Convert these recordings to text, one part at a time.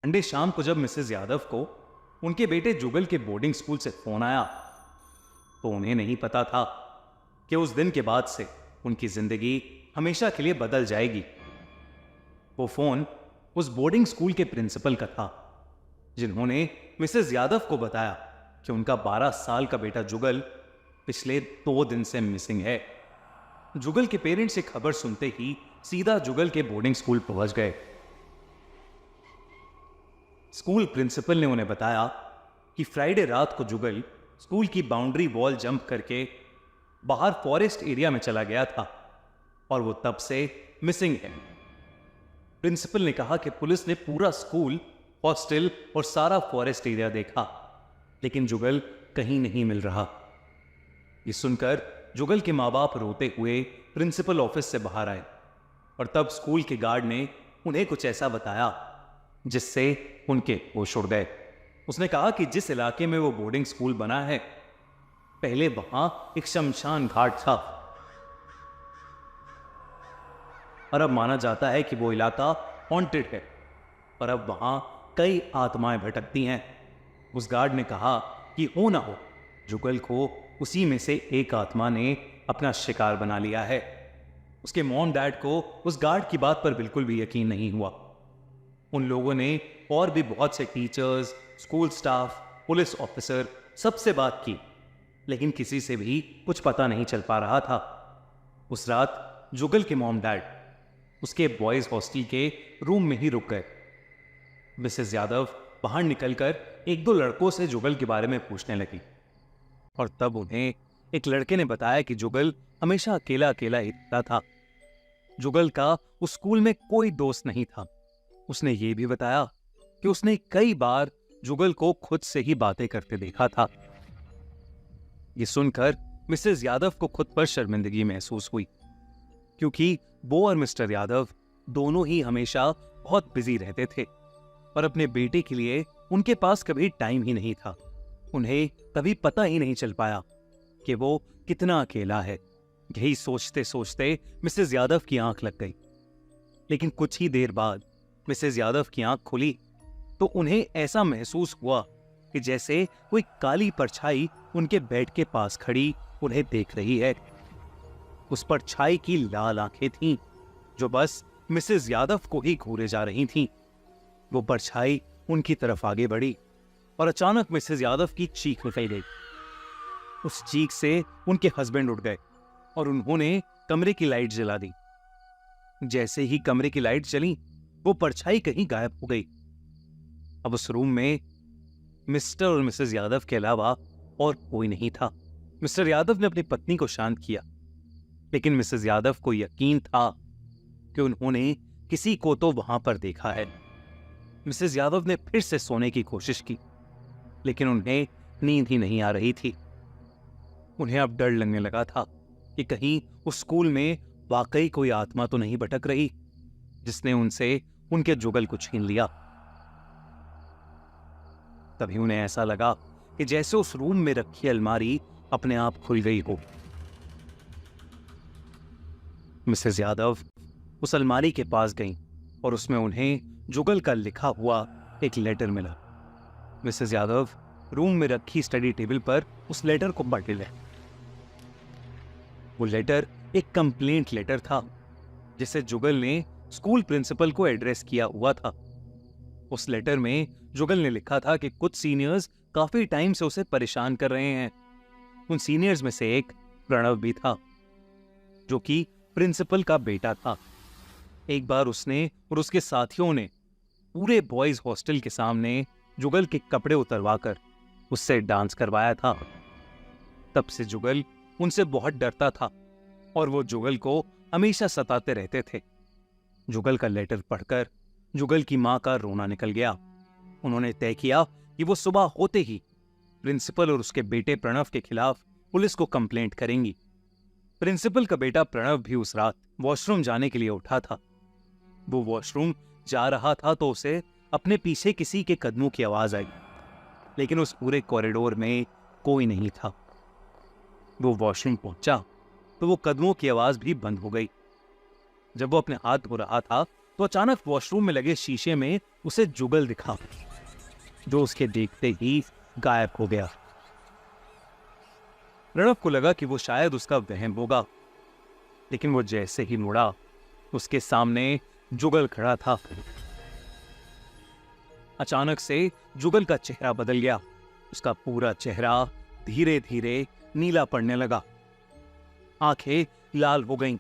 Monday शाम को जब मिसेस यादव को उनके बेटे जुगल के बोर्डिंग स्कूल से फोन आया तो उन्हें नहीं पता था कि उस दिन के बाद से उनकी जिंदगी हमेशा के लिए बदल जाएगी। वो फोन उस बोर्डिंग स्कूल के प्रिंसिपल का था, जिन्होंने मिसेस यादव को बताया कि उनका 12 साल का बेटा जुगल पिछले 2 दिन से मिसिंग है। जुगल के पेरेंट्स ये खबर सुनते ही सीधा जुगल के बोर्डिंग स्कूल पहुंच गए। स्कूल प्रिंसिपल ने उन्हें बताया कि फ्राइडे रात को जुगल स्कूल की बाउंड्री वॉल जंप करके बाहर फॉरेस्ट एरिया में चला गया था और वो तब से मिसिंग है। प्रिंसिपल ने कहा कि पुलिस ने पूरा स्कूल, हॉस्टल और सारा फॉरेस्ट एरिया देखा, लेकिन जुगल कहीं नहीं मिल रहा। ये सुनकर जुगल के माँ बाप रोते हुए प्रिंसिपल ऑफिस से बाहर आए और तब स्कूल के गार्ड ने उन्हें कुछ ऐसा बताया जिससे उनके होश उड़ गए। उसने कहा कि जिस इलाके में वो बोर्डिंग स्कूल बना है, पहले वहां एक शमशान घाट था और अब माना जाता है कि वो इलाका हॉन्टेड है और अब वहां कई आत्माएं भटकती हैं। उस गार्ड ने कहा कि हो ना हो जुगल को उसी में से एक आत्मा ने अपना शिकार बना लिया है। उसके मॉम डैड को उस गार्ड की बात पर बिल्कुल भी यकीन नहीं हुआ। उन लोगों ने और भी बहुत से teachers, school staff, police officer सबसे बात की, लेकिन किसी से भी कुछ पता नहीं चल पा रहा था। उस रात जुगल के मॉम डैड उसके बॉयज हॉस्टल के रूम में ही रुक गए। मिसेस यादव बाहर निकलकर 1-2 लड़कों से जुगल के बारे में पूछने लगी और तब उन्हें एक लड़के ने बताया कि जुगल हमेशा अकेला अकेला ही रहता था। जुगल का उस स्कूल में कोई दोस्त नहीं था। उसने ये भी बताया कि उसने कई बार जुगल को खुद से ही बातें करते देखा था। ये सुनकर मिसेस यादव को खुद पर शर्मिंदगी महसूस हुई, क्योंकि वो और मिस्टर यादव दोनों ही हमेशा बहुत बिजी रहते थे और अपने बेटे के लिए उनके पास कभी टाइम ही नहीं था। उन्हें कभी पता ही नहीं चल पाया कि वो कितना अकेला है। यही सोचते सोचते मिसेस यादव की आंख लग गई, लेकिन कुछ ही देर बाद मिसेस यादव की आंख खुली तो उन्हें ऐसा महसूस हुआ कि जैसे कोई काली परछाई उनके बेड के पास खड़ी उन्हें देख रही है। उस परछाई की लाल आंखें थीं जो बस मिसेस यादव को ही घूरे जा रही थीं। वो परछाई उनकी तरफ आगे बढ़ी और अचानक मिसेस यादव की चीख निकल गई। उस चीख से उनके हस्बैंड उठ गए और उन्होंने कमरे की लाइट जला दी। जैसे ही कमरे की लाइट जली, वो परछाई कहीं गायब हो गई। अब उस रूम में मिस्टर और मिसेस यादव के अलावा और कोई नहीं था। मिस्टर यादव ने अपनी पत्नी को शांत किया, लेकिन मिसेस यादव को यकीन था कि उन्होंने किसी को तो वहां पर देखा है। मिसेस यादव ने फिर से सोने की कोशिश की, लेकिन उन्हें नींद ही नहीं आ रही थी। उन्हें अब डर लगने लगा था कि कहीं उस स्कूल में वाकई कोई आत्मा तो नहीं भटक रही जिसने उनसे उनके जुगल को छीन लिया। तभी उन्हें ऐसा लगा कि जैसे उस रूम में रखी अलमारी अपने आप खुल गई हो। मिसेस यादव उस अलमारी के पास गईं और उसमें उन्हें जुगल का लिखा हुआ एक लेटर मिला। मिसेस यादव रूम में रखी स्टडी टेबल पर उस लेटर को पढ़ ले। वो लेटर एक कंप्लेंट लेटर था जिसे जुगल ने स्कूल प्रिंसिपल को एड्रेस किया हुआ था। उस लेटर में जुगल ने लिखा था कि कुछ सीनियर्स काफी टाइम से उसे परेशान कर रहे हैं। उन सीनियर्स में से एक प्रणव भी था, जो कि प्रिंसिपल का बेटा था। एक बार उसने और उसके साथियों ने पूरे बॉयज हॉस्टल के सामने जुगल के कपड़े उतरवाकर उससे डांस करवाया था। तब से जुगल उनसे बहुत डरता था और वो जुगल को हमेशा सताते रहते थे। जुगल का लेटर पढ़कर जुगल की मां का रोना निकल गया। उन्होंने तय किया कि वो सुबह होते ही प्रिंसिपल और उसके बेटे प्रणव के खिलाफ पुलिस को कंप्लेंट करेंगी। प्रिंसिपल का बेटा प्रणव भी उस रात वॉशरूम जाने के लिए उठा था। वो वॉशरूम जा रहा था तो उसे अपने पीछे किसी के कदमों की आवाज आई, लेकिन उस पूरे कॉरिडोर में कोई नहीं था। वो वॉशरूम पहुंचा तो वो कदमों की आवाज भी बंद हो गई। जब वो अपने हाथ धो रहा था तो अचानक वॉशरूम में लगे शीशे में उसे जुगल दिखा, जो उसके देखते ही गायब हो गया। प्रणव को लगा कि वो शायद उसका वहम होगा, लेकिन वो जैसे ही मुड़ा, उसके सामने जुगल खड़ा था। अचानक से जुगल का चेहरा बदल गया। उसका पूरा चेहरा धीरे धीरे नीला पड़ने लगा, आंखें लाल हो गईं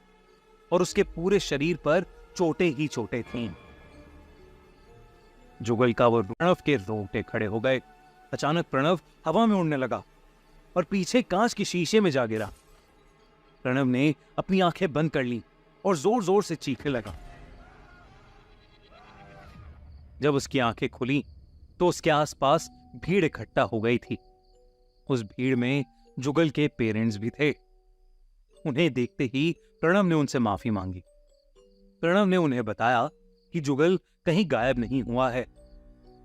और उसके पूरे शरीर पर चोटें ही चोटें थीं। जुगल का वो प्रणव के रोंगटे खड़े हो गए। अचानक प्रणव हवा में उड़ने लगा और पीछे कांच के शीशे में जा गिरा। प्रणव ने अपनी आंखें बंद कर ली और जोर जोर से चीखने लगा। जब उसकी आंखें खुली तो उसके आसपास भीड़ इकट्ठा हो गई थी। उस भीड़ में जुगल के पेरेंट्स भी थे। उन्हें देखते ही प्रणव ने उनसे माफी मांगी। प्रणव ने उन्हें बताया कि जुगल कहीं गायब नहीं हुआ है,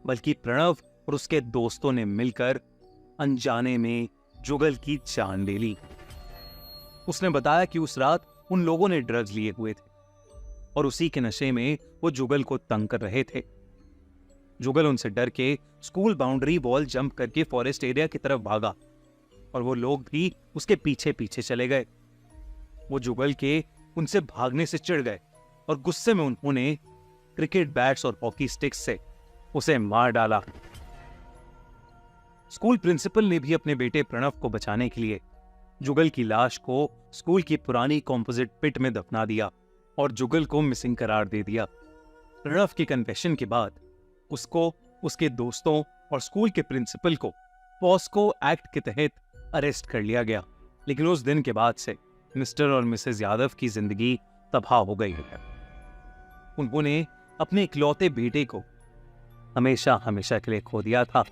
बल्कि प्रणव और उसके दोस्तों ने मिलकर अनजाने में जुगल की जान ले ली। उसने बताया कि उस रात उन लोगों ने ड्रग्स लिए हुए थे और उसी के नशे में वो जुगल को तंग कर रहे थे। जुगल उनसे डर के स्कूल बाउंड्री वॉल जंप करके फॉरेस्ट एरिया की तरफ भागा और वो लोग भी उसके पीछे पीछे चले गए। वो जुगल के उनसे भागने से चिढ़ गए और गुस्से में उन्होंने क्रिकेट बैट्स और हॉकी स्टिक्स से उसे मार डाला। स्कूल प्रिंसिपल ने भी अपने बेटे प्रणव को बचाने के लिए जुगल की लाश को स्कूल की पुरानी कॉम्पोजिट पिट में दफना दिया और जुगल को मिसिंग करार दे दिया। प्रणव के कन्फेशन के बाद उसको, उसके दोस्तों और स्कूल के प्रिंसिपल को पॉस्को एक्ट के तहत अरेस्ट कर लिया गया। लेकिन उस दिन के बाद से मिस्टर और मिसेस यादव की जिंदगी तबाह हो गई है। उन्होंने अपने इकलौते बेटे को हमेशा हमेशा के लिए खो दिया था।